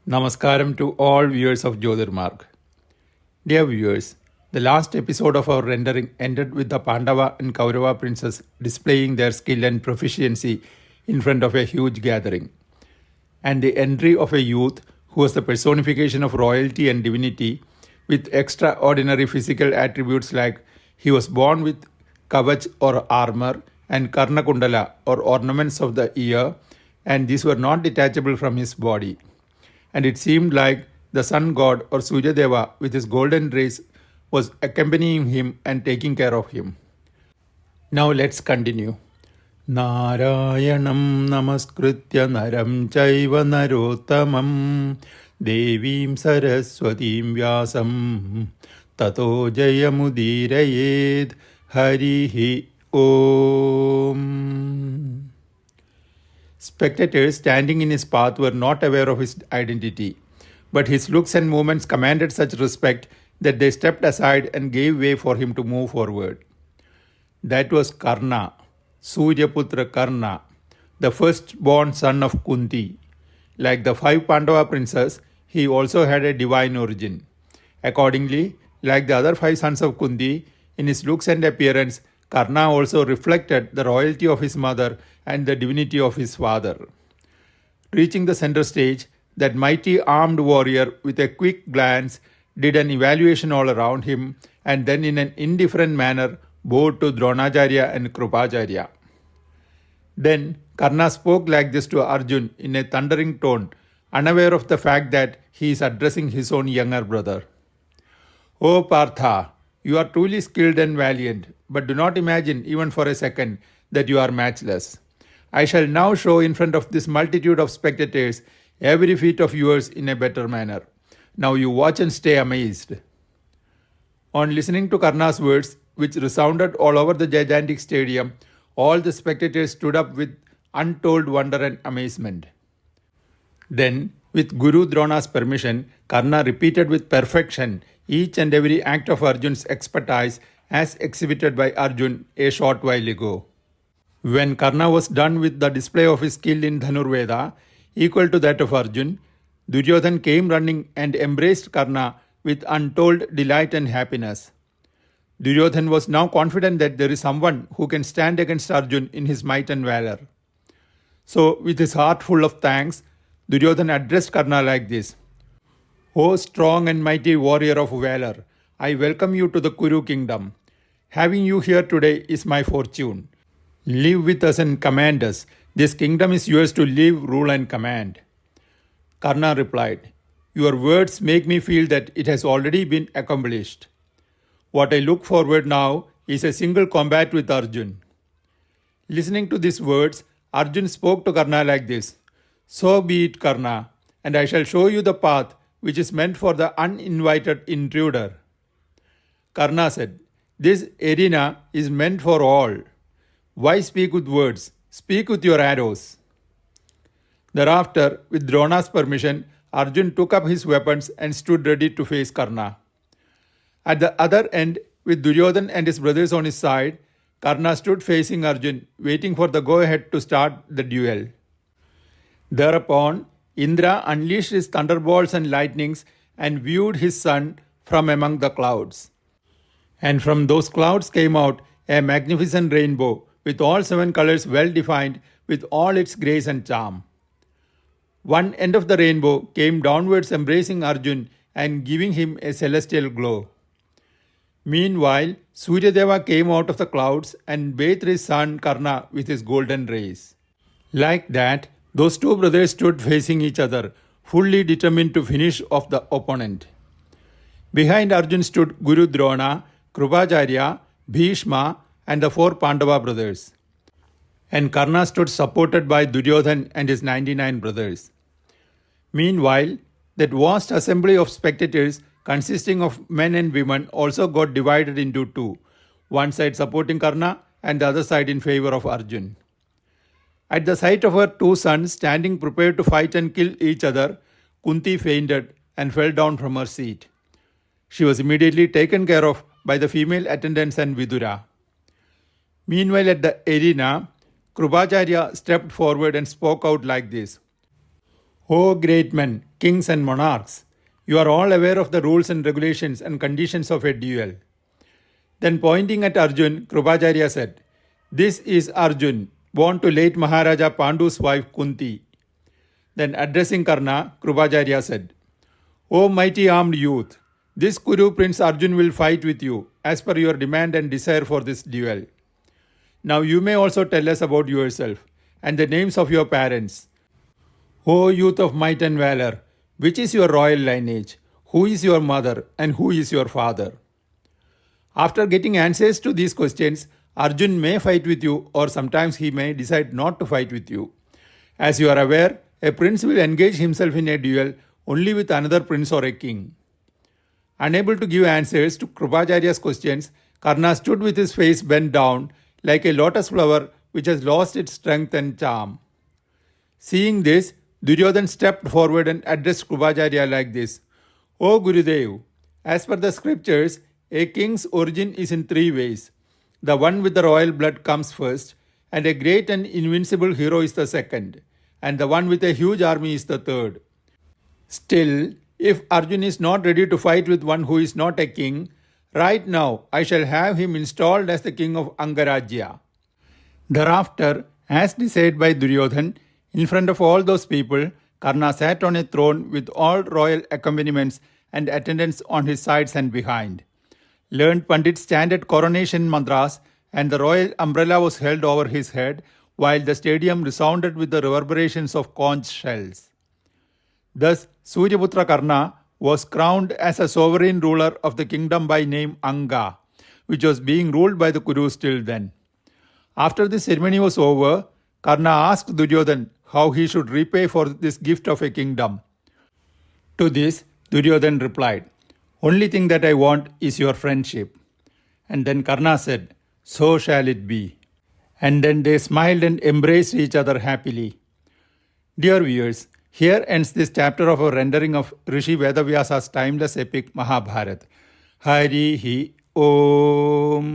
Namaskaram to all viewers of Jyotirmarg. Dear viewers, the last episode of our rendering ended with the Pandava and Kaurava princes displaying their skill and proficiency in front of a huge gathering, and the entry of a youth who was the personification of royalty and divinity with extraordinary physical attributes like he was born with kavach or armor and karna kundala or ornaments of the ear, and these were not detachable from his body. And it seemed like the sun god or Surya Deva with his golden rays was accompanying him and taking care of him. Now let's continue. Narayanam namaskritya naram chaiva narottamam devim saraswatim vyasam tato jayamudirayed harihi om. Spectators standing in his path were not aware of his identity, but his looks and movements commanded such respect that they stepped aside and gave way for him to move forward. That was Karna, Suryaputra Karna, the firstborn son of Kunti. Like the 5 Pandava princes, he also had a divine origin. Accordingly, like the other 5 sons of Kunti, in his looks and appearance, Karna also reflected the royalty of his mother and the divinity of his father. Reaching the center stage, that mighty armed warrior with a quick glance did an evaluation all around him and then in an indifferent manner bowed to Dronacharya and Krupacharya. Then Karna spoke like this to Arjun in a thundering tone, unaware of the fact that he is addressing his own younger brother. O Partha, you are truly skilled and valiant, but do not imagine even for a second that you are matchless. I shall now show in front of this multitude of spectators every feat of yours in a better manner. Now you watch and stay amazed. On listening to Karna's words, which resounded all over the gigantic stadium, all the spectators stood up with untold wonder and amazement. Then, with Guru Drona's permission, Karna repeated with perfection each and every act of Arjun's expertise as exhibited by Arjun a short while ago. When Karna was done with the display of his skill in Dhanurveda, equal to that of Arjun, Duryodhan came running and embraced Karna with untold delight and happiness. Duryodhan was now confident that there is someone who can stand against Arjun in his might and valor. So, with his heart full of thanks, Duryodhan addressed Karna like this: O strong and mighty warrior of valor, I welcome you to the Kuru kingdom. Having you here today is my fortune. Live with us and command us. This kingdom is yours to live, rule and command. Karna replied, Your words make me feel that it has already been accomplished. What I look forward now is a single combat with Arjun. Listening to these words, Arjun spoke to Karna like this: So be it, Karna, and I shall show you the path which is meant for the uninvited intruder. Karna said, This arena is meant for all. Why speak with words? Speak with your arrows. Thereafter, with Drona's permission, Arjun took up his weapons and stood ready to face Karna. At the other end, with Duryodhan and his brothers on his side, Karna stood facing Arjun, waiting for the go-ahead to start the duel. Thereupon, Indra unleashed his thunderbolts and lightnings and viewed his son from among the clouds. And from those clouds came out a magnificent rainbow with all 7 colors well defined with all its grace and charm. One end of the rainbow came downwards embracing Arjun and giving him a celestial glow. Meanwhile, Suryadeva came out of the clouds and bathed his son Karna with his golden rays. Like that, those 2 brothers stood facing each other, fully determined to finish off the opponent. Behind Arjun stood Guru Drona, Krupacharya, Bhishma, and the 4 Pandava brothers. And Karna stood supported by Duryodhan and his 99 brothers. Meanwhile, that vast assembly of spectators consisting of men and women also got divided into 2, one side supporting Karna and the other side in favor of Arjun. At the sight of her 2 sons standing prepared to fight and kill each other, Kunti fainted and fell down from her seat. She was immediately taken care of by the female attendants and Vidura. Meanwhile, at the arena, Krupacharya stepped forward and spoke out like this: O great men, kings and monarchs, you are all aware of the rules and regulations and conditions of a duel. Then pointing at Arjun, Krupacharya said, This is Arjun, born to late Maharaja Pandu's wife Kunti. Then addressing Karna, Krupacharya said, O mighty armed youth, this Kuru Prince Arjun will fight with you as per your demand and desire for this duel. Now you may also tell us about yourself and the names of your parents. O youth of might and valor, which is your royal lineage? Who is your mother and who is your father? After getting answers to these questions, Arjun may fight with you or sometimes he may decide not to fight with you. As you are aware, a prince will engage himself in a duel only with another prince or a king. Unable to give answers to Krupacharya's questions, Karna stood with his face bent down like a lotus flower which has lost its strength and charm. Seeing this, Duryodhan stepped forward and addressed Krupacharya like this, O Gurudev, as per the scriptures, a king's origin is in three ways. The one with the royal blood comes first, and a great and invincible hero is the second, and the one with a huge army is the third. Still, if Arjun is not ready to fight with one who is not a king, right now I shall have him installed as the king of Angarajya. Thereafter, as decided by Duryodhan, in front of all those people, Karna sat on a throne with all royal accompaniments and attendants on his sides and behind. Learned Pandits chanted coronation mantras and the royal umbrella was held over his head while the stadium resounded with the reverberations of conch shells. Thus, Suryaputra Karna was crowned as a sovereign ruler of the kingdom by name Anga, which was being ruled by the Kurus till then. After the ceremony was over, Karna asked Duryodhan how he should repay for this gift of a kingdom. To this, Duryodhan replied, Only thing that I want is your friendship. And then Karna said, So shall it be. And then they smiled and embraced each other happily. Dear viewers, here ends this chapter of a rendering of Rishi Vedavyasa's timeless epic Mahabharata. Harihi Om.